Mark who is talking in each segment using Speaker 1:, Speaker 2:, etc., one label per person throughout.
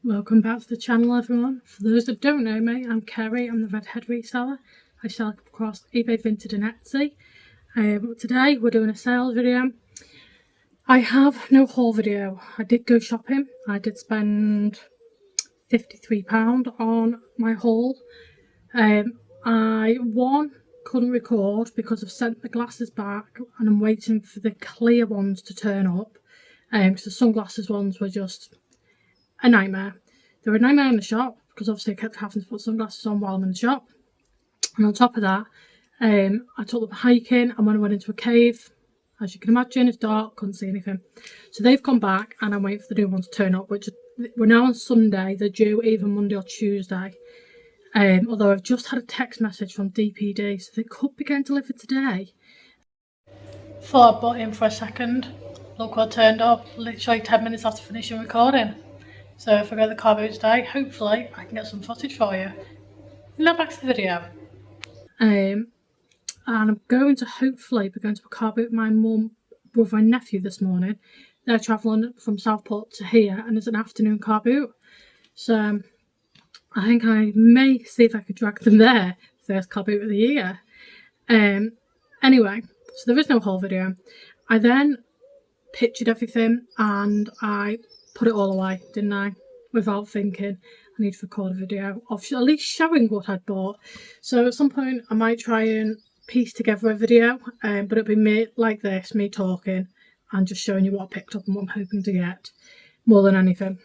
Speaker 1: Welcome back to the channel, everyone. For those that don't know me, I'm Kerry. I'm the redhead reseller. I sell across eBay, Vinted and Etsy. Today we're doing a sales video. I have no haul video. I did go shopping. I did spend £53 on my haul. I couldn't record because I've sent the glasses back and I'm waiting for the clear ones to turn up. Because the sunglasses ones were just a nightmare. They were a nightmare in the shop because obviously I kept having to put sunglasses on while I'm in the shop. And on top of that, I took them hiking, and when I went into a cave, as you can imagine, it's dark, couldn't see anything. So they've come back and I'm waiting for the new ones to turn up, which we're now on Sunday. They're due either Monday or Tuesday. Although I've just had a text message from DPD, so they could be getting delivered today. Thought I'd butt in for a second. Look what turned up, literally 10 minutes after finishing recording. So if I go to the car boot today, hopefully I can get some footage for you. Now back to the video. And I'm going to hopefully be going to a car boot with my mum, brother and nephew this morning. They're travelling from Southport to here and it's an afternoon car boot. So I think I may see if I could drag them there. First car boot of the year. Anyway, so there is no haul video. I then pictured everything and I put it all away, didn't I? Without thinking. I need to record a video of at least showing what I'd bought. So at some point I might try and piece together a video, but it'll be me like this, me talking and just showing you what I picked up and what I'm hoping to get more than anything.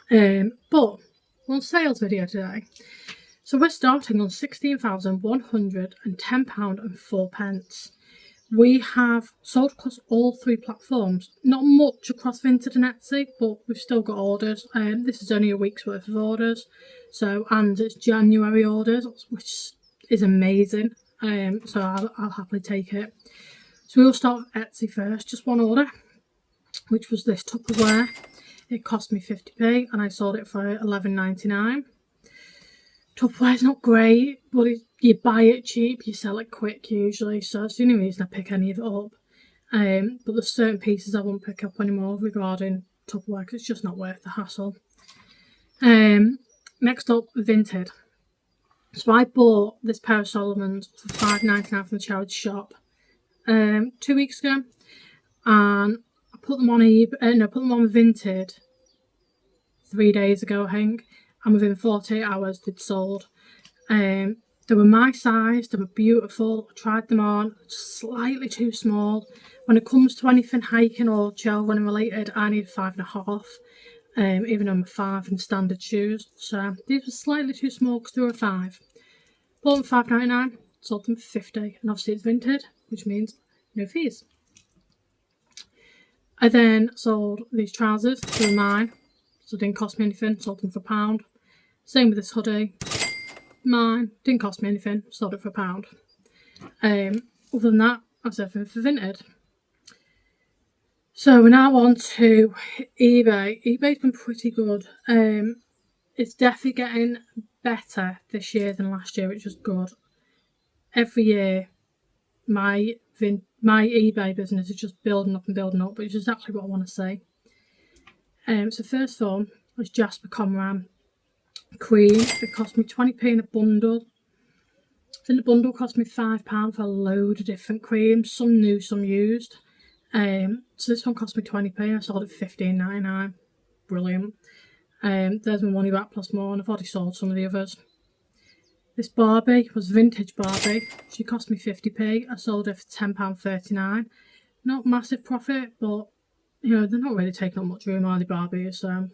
Speaker 1: But we're on sales video today. So we're starting on £16,110.04. We have sold across all three platforms. Not much across Vinted and Etsy, but we've still got orders. This is only a week's worth of orders. And it's January orders, which is amazing. So I'll happily take it. So we'll start with Etsy first. Just one order, which was this Tupperware. It cost me 50p and I sold it for £11.99. Tupperware's not great, but you buy it cheap, you sell it quick usually, so it's the only reason I pick any of it up. But there's certain pieces I won't pick up anymore regarding Tupperware because it's just not worth the hassle. Next up, Vinted. So I bought this pair of Solomons for £5.99 from the charity shop 2 weeks ago, and I put them on Vinted 3 days ago, I think. And within 48 hours they'd sold. They were my size, they were beautiful. I tried them on, slightly too small. When it comes to anything hiking or trail running related, I need 5.5, even though I'm a 5 in standard shoes. So these were slightly too small because they were a 5. Bought them £5.99, sold them for £50, and obviously it's Vinted, which means no fees. I then sold these trousers, they were mine, so it didn't cost me anything, sold them for £1. Same with this hoodie, mine, didn't cost me anything, sold it for £1. Other than that, that's everything for Vinted. So we're now on to eBay. eBay's been pretty good. It's definitely getting better this year than last year, which is good. Every year, my eBay business is just building up and building up, which is exactly what I want to see. So first one was Jasper Comran cream. It cost me 20p in a bundle. I think the bundle cost me £5 for a load of different creams, some new, some used. So this one cost me 20p. I sold it for £15.99. Brilliant. There's my money back plus more, and I've already sold some of the others. This Barbie was vintage Barbie. She cost me 50p. I sold her for £10.39. Not massive profit, but you know, they're not really taking up much room, are they, Barbies? So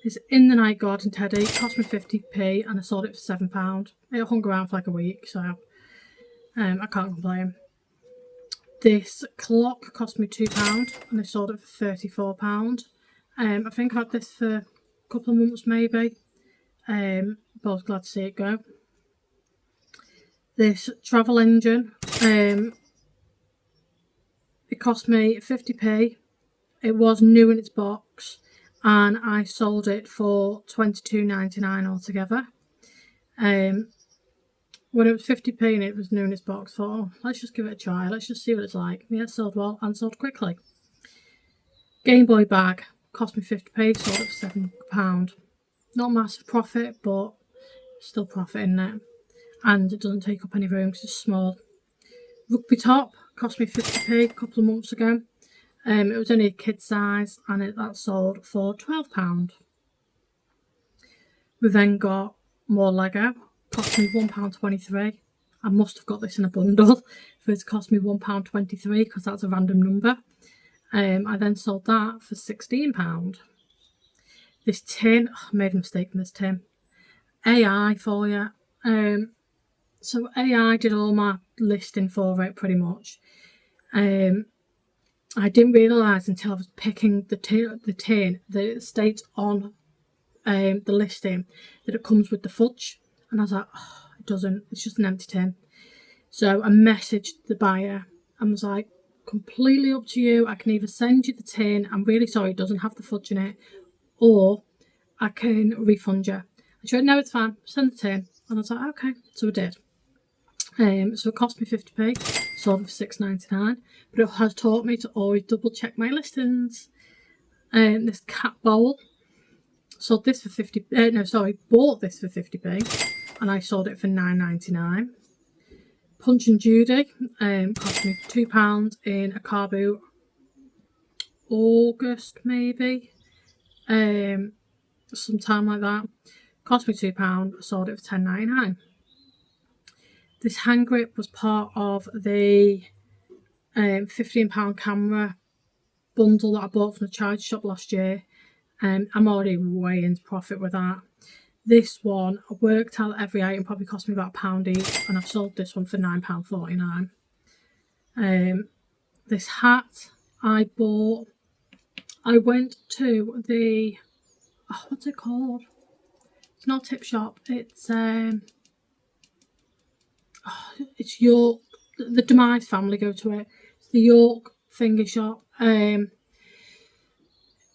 Speaker 1: it's In the Night Garden Teddy. It cost me 50p and I sold it for £7. It hung around for like a week, so I can't complain. This clock cost me £2 and I sold it for £34. I think I had this for a couple of months maybe, but I was glad to see it go. This travel engine, it cost me 50p. It was new in its box and I sold it for £22.99 altogether. When it was 50p and it was new in its box, I thought, oh, let's just give it a try, let's just see what it's like. Yeah, it sold well and sold quickly. Game Boy bag cost me 50p, sold it for £7. Not a massive profit, but still profit in it. And it doesn't take up any room because it's small. Rugby top cost me 50p a couple of months ago. It was only a kid size and that sold for £12. We then got more Lego, cost me £1.23. I must have got this in a bundle for it to cost me £1.23 because that's a random number. I then sold that for £16. This tin, I made a mistake in this tin. AI for you. So AI did all my listing for it pretty much. I didn't realise until I was picking the tin that it states on the listing that it comes with the fudge, and I was like, oh, it doesn't, it's just an empty tin. So I messaged the buyer and was like, completely up to you, I can either send you the tin, I'm really sorry it doesn't have the fudge in it, or I can refund you. And she went, no, it's fine, send the tin. And I was like, okay, so I did. So it cost me 50p, sold it for £6.99, but it has taught me to always double check my listings. This cat bowl, bought this for 50p, and I sold it for £9.99. Punch and Judy cost me £2 in a car boot. August maybe, sometime like that. Cost me £2. Sold it for £10.99. This hand grip was part of the £15 camera bundle that I bought from the charge shop last year. I'm already way into profit with that. This one, I worked out every item probably cost me about £1 each, and I've sold this one for £9.49. This hat I bought, I went to the, what's it called? It's not a tip shop, it's York, the Demise family go to it. It's the York finger shop. When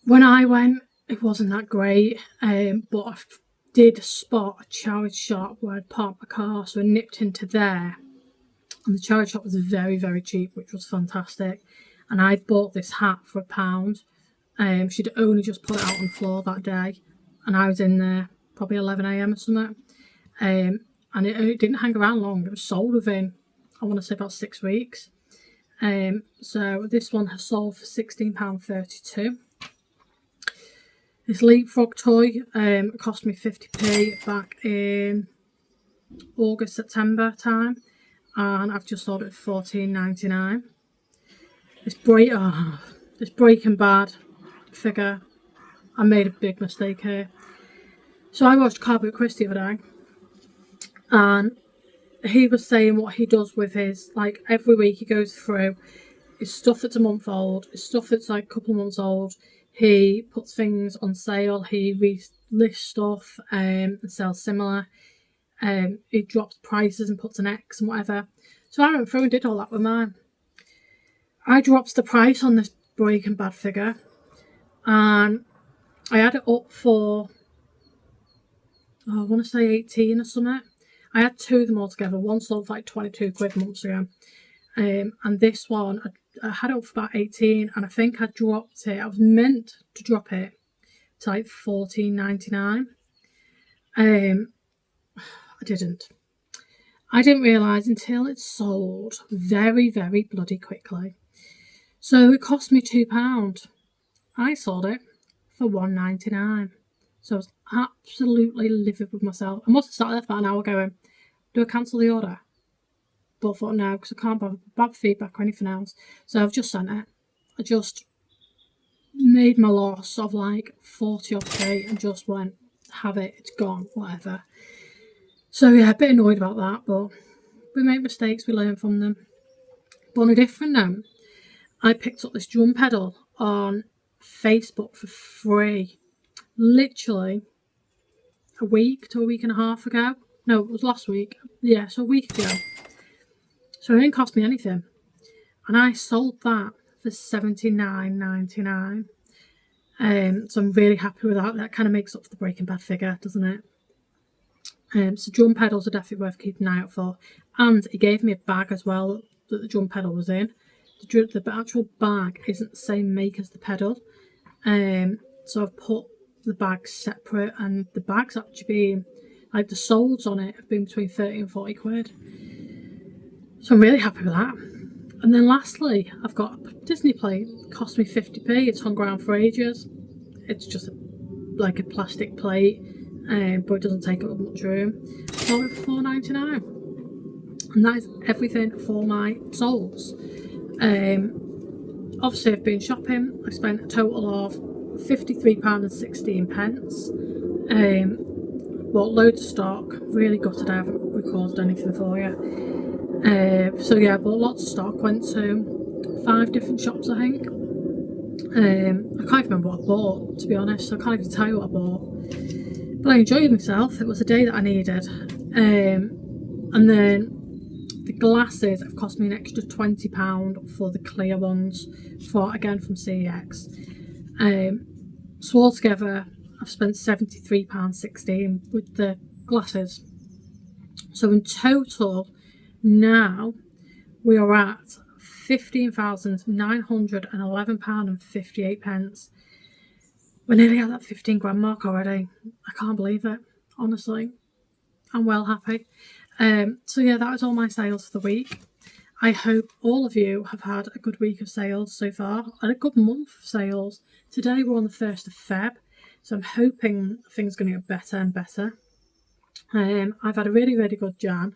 Speaker 1: I went, it wasn't that great, but I did spot a charity shop where I'd parked my car, so I nipped into there, and the charity shop was very, very cheap, which was fantastic. And I bought this hat for £1. She'd only just put it out on the floor that day, and I was in there probably 11 AM or something. And it didn't hang around long. It was sold within, I want to say, about 6 weeks. So this one has sold for £16.32. This leapfrog toy cost me 50p back in August, September time, and I've just sold it for £14.99. This Breaking Bad figure, I made a big mistake here. So I watched Carpet Chris the other day, and he was saying what he does with his, like, every week he goes through his stuff that's a month old, his stuff that's like a couple of months old. He puts things on sale, he lists stuff and sells similar. He drops prices and puts an X and whatever. So I went through and did all that with mine. I dropped the price on this Breaking Bad figure, and I had it up for, I want to say 18 or something. I had two of them all together. One sold for like 22 quid months ago. And this one, I had it up for about 18, and I think I dropped it. I was meant to drop it to like $14.99. I didn't. I didn't realise until it sold very, very bloody quickly. So it cost me £2. I sold it for $1.99. So I was absolutely livid with myself. I must have started there for about an hour going, do I cancel the order? But I thought no, because I can't have bad feedback or anything else. So I've just sent it. I just made my loss of like 40 odd p and just went, have it, it's gone, whatever. So yeah, a bit annoyed about that, but we make mistakes, we learn from them. But on a different note, I picked up this drum pedal on Facebook for free. Literally a week to a week and a half ago. No, it was last week. Yeah, so a week ago. So it didn't cost me anything. And I sold that for $79.99. So I'm really happy with that. That kind of makes up for the Breaking Bad figure, doesn't it? So drum pedals are definitely worth keeping an eye out for. And he gave me a bag as well that the drum pedal was in. The actual bag isn't the same make as the pedal. so I've put the bags separate, and the bags actually being like the soles on it have been between 30 and 40 quid. So I'm really happy with that. And then lastly, I've got a Disney plate. It cost me 50p. It's hung around for ages. It's just like a plastic plate, but it doesn't take up much room. Bought it for £4.99, and that is everything for my soles. Obviously, I've been shopping. I spent a total of £53.16. Bought loads of stock. Really gutted I haven't recorded anything for you. So yeah, I bought lots of stock. Went to 5 different shops, I think. I can't even remember what I bought, to be honest. So I can't even tell you what I bought. But I enjoyed myself. It was a day that I needed. And then the glasses have cost me an extra £20 for the clear ones, again from CEX. So altogether, I've spent £73.16 with the glasses. So in total, now we are at £15,911.58. We're nearly at that 15 grand mark already. I can't believe it, honestly. I'm well happy. So yeah, that was all my sales for the week. I hope all of you have had a good week of sales so far, and a good month of sales. Today we're on the 1st of Feb, so I'm hoping things are going to get better and better. I've had a really, really good Jan.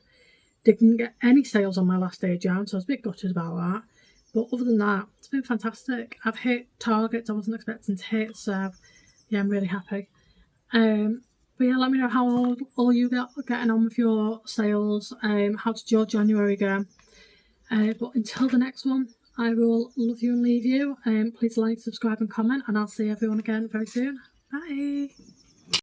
Speaker 1: Didn't get any sales on my last day of Jan, so I was a bit gutted about that. But other than that, it's been fantastic. I've hit targets I wasn't expecting to hit, so yeah, I'm really happy. But yeah, let me know how all you getting on with your sales. How did your January go? But until the next one, I will love you and leave you. Please like, subscribe and comment, and I'll see everyone again very soon. Bye.